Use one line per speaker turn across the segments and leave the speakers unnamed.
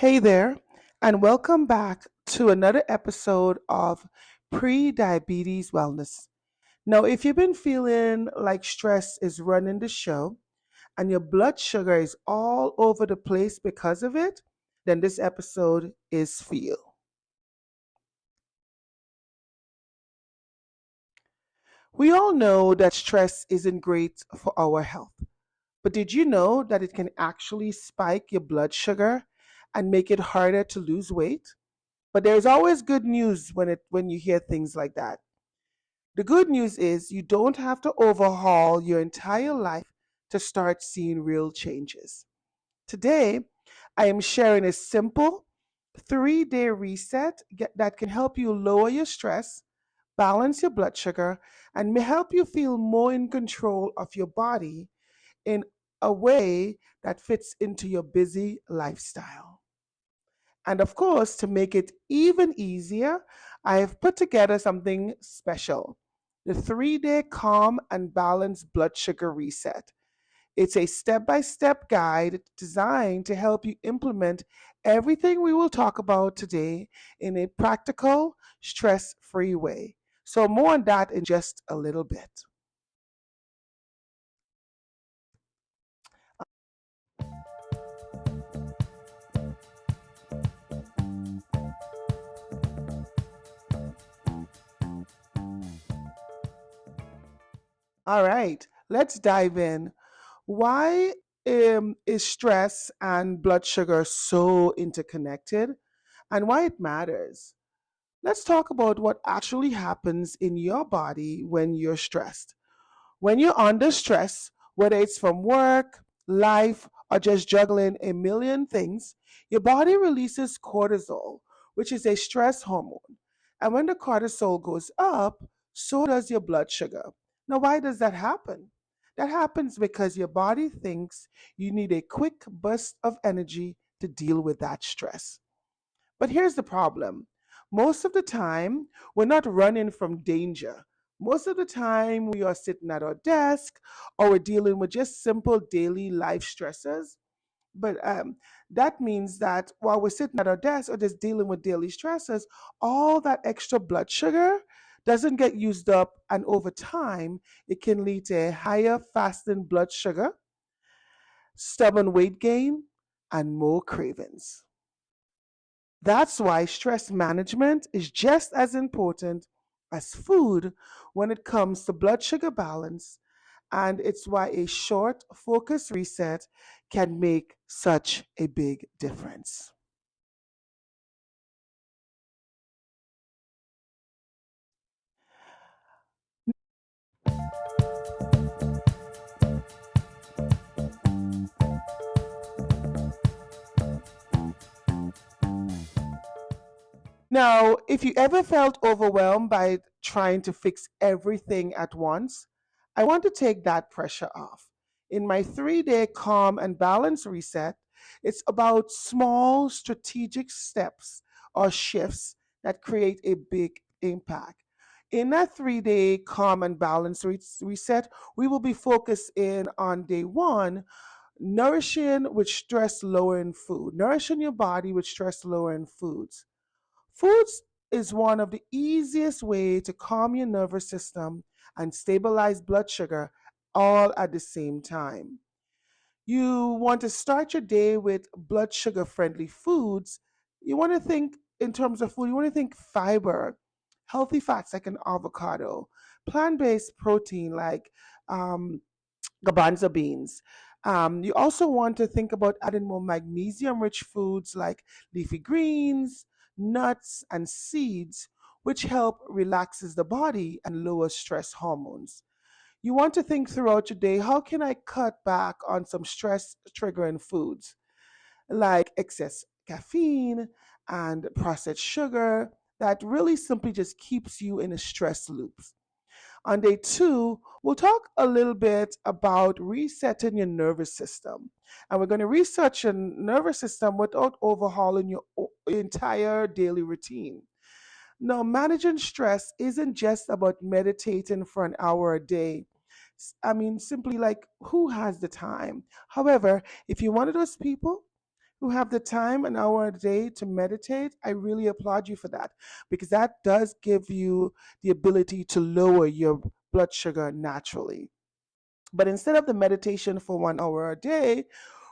Hey there, and welcome back to another episode of Pre Diabetes Wellness. Now, if you've been feeling like stress is running the show and your blood sugar is all over the place because of it, then this episode is for you. We all know that stress isn't great for our health, but did you know that it can actually spike your blood sugar and make it harder to lose weight? But there's always good news when you hear things like that. The good news is you don't have to overhaul your entire life to start seeing real changes. Today, I am sharing a simple 3-day reset that can help you lower your stress, balance your blood sugar, and may help you feel more in control of your body in a way that fits into your busy lifestyle. And of course, to make it even easier, I have put together something special, the 3-day calm and balanced blood sugar reset. It's a step by step guide designed to help you implement everything we will talk about today in a practical, stress free way. So, more on that in just a little bit. All right, let's dive in. Why is stress and blood sugar so interconnected and why it matters? Let's talk about what actually happens in your body when you're stressed. When you're under stress, whether it's from work, life, or just juggling a million things, your body releases cortisol, which is a stress hormone. And when the cortisol goes up, so does your blood sugar. Now, why does that happen? That happens because your body thinks you need a quick burst of energy to deal with that stress. But here's the problem. Most of the time, we're not running from danger. Most of the time, we are sitting at our desk or we're dealing with just simple daily life stressors. But that means that while we're sitting at our desk or just dealing with daily stressors, all that extra blood sugar doesn't get used up. And over time, it can lead to a higher fasting blood sugar, stubborn weight gain, and more cravings. That's why stress management is just as important as food when it comes to blood sugar balance, and it's why a short, focused reset can make such a big difference. Now, if you ever felt overwhelmed by trying to fix everything at once, I want to take that pressure off. In my 3-day calm and balance reset, it's about small strategic steps or shifts that create a big impact. In that 3-day calm and balance reset, we will be focused in on day one, nourishing with stress lowering food, nourishing your body with stress lowering foods. Foods is one of the easiest way to calm your nervous system and stabilize blood sugar all at the same time. You want to start your day with blood sugar friendly foods. You want to think in terms of food, you want to think fiber, healthy fats like an avocado, plant based protein like um, garbanzo beans. You also want to think about adding more magnesium rich foods like leafy greens, nuts, and seeds, which help relaxes the body and lower stress hormones. You want to think throughout your day, how can I cut back on some stress triggering foods like excess caffeine and processed sugar that really simply just keeps you in a stress loop. On day two, we'll talk a little bit about resetting your nervous system. And we're going to research your nervous system without overhauling your entire daily routine. Now, managing stress isn't just about meditating for an hour a day. I mean, simply like who has the time? However, if you're one of those people, who have the time, an hour a day to meditate, I really applaud you for that because that does give you the ability to lower your blood sugar naturally. But instead of the meditation for 1 hour a day,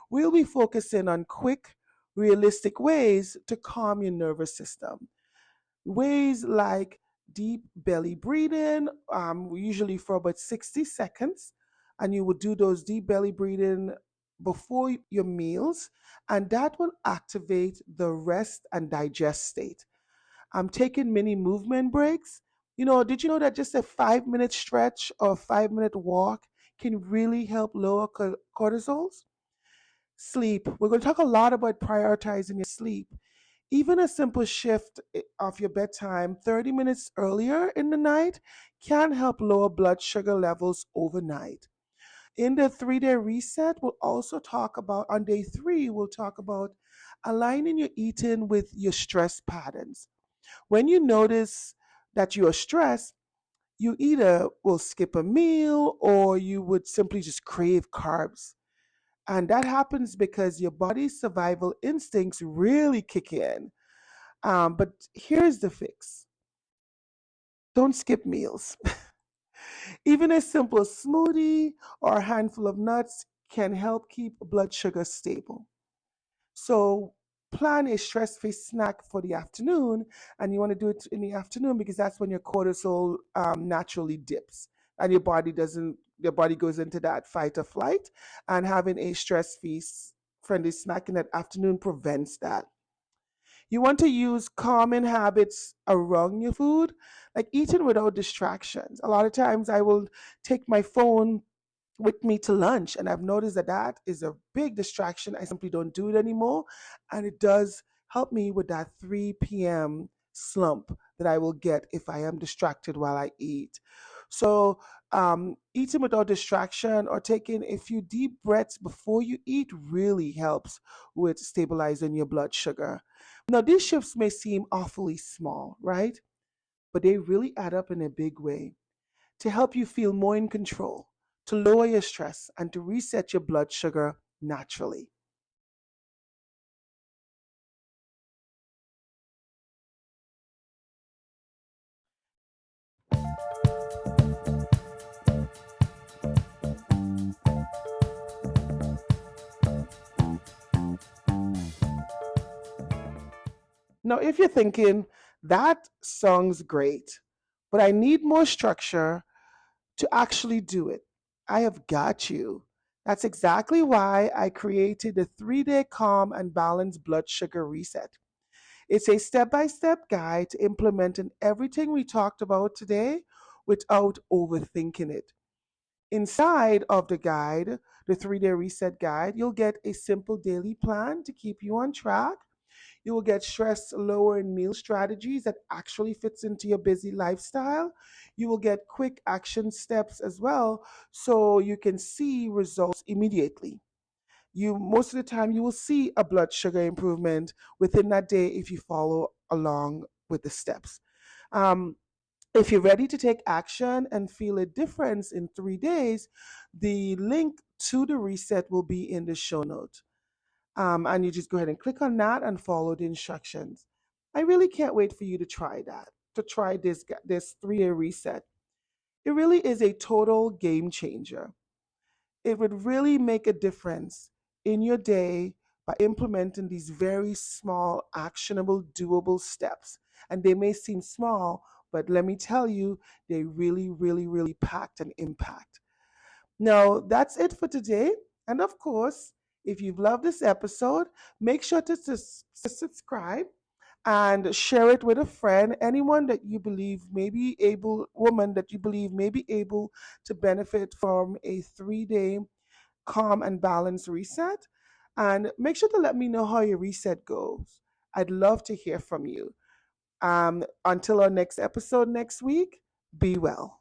we'll be focusing on quick, realistic ways to calm your nervous system. Ways like deep belly breathing, usually for about 60 seconds. And you would do those deep belly breathing before your meals, and that will activate the rest and digest state. I'm taking mini movement breaks. Did you know that just a 5 minute stretch or 5 minute walk can really help lower cortisols? Sleep. We're going to talk a lot about prioritizing your sleep. Even a simple shift of your bedtime 30 minutes earlier in the night can help lower blood sugar levels overnight. In the 3 day reset, we'll also talk about, on day three, we'll talk about aligning your eating with your stress patterns. When you notice that you are stressed, you either will skip a meal or you would simply just crave carbs. And that happens because your body's survival instincts really kick in. But here's the fix: don't skip meals. Even a simple smoothie or a handful of nuts can help keep blood sugar stable. So plan a stress-free snack for the afternoon, and you want to do it in the afternoon because that's when your cortisol naturally dips, and your body goes into that fight or flight, and having a stress-free friendly snack in that afternoon prevents that. You want to use common habits around your food, like eating without distractions. A lot of times I will take my phone with me to lunch, and I've noticed that that is a big distraction. I simply don't do it anymore, and it does help me with that 3 p.m. slump that I will get if I am distracted while I eat. So, eating without distraction or taking a few deep breaths before you eat really helps with stabilizing your blood sugar. Now, these shifts may seem awfully small, right? But they really add up in a big way to help you feel more in control, to lower your stress, and to reset your blood sugar naturally. Now, if you're thinking, that sounds great, but I need more structure to actually do it, I have got you. That's exactly why I created the 3 day calm and balanced blood sugar reset. It's a step by step guide to implementing everything we talked about today without overthinking it. Inside of the guide, the 3 day reset guide, you'll get a simple daily plan to keep you on track. You will get stress lowering meal strategies that actually fits into your busy lifestyle. You will get quick action steps as well so you can see results immediately. You Most of the time you will see a blood sugar improvement within that day if you follow along with the steps. Um, if you're ready to take action and feel a difference in 3 days, the link to the reset will be in the show notes. And you just go ahead and click on that and follow the instructions. I really can't wait for you to try that, to try this 3 day reset. It really is a total game changer. It would really make a difference in your day by implementing these very small, actionable, doable steps. And they may seem small, but let me tell you, they really, really, really packed an impact. Now, that's it for today. And of course, if you've loved this episode, make sure to subscribe and share it with a friend, anyone that you believe may be able, woman that you believe may be able to benefit from a 3 day calm and balanced reset. And make sure to let me know how your reset goes. I'd love to hear from you. Until our next episode next week, be well.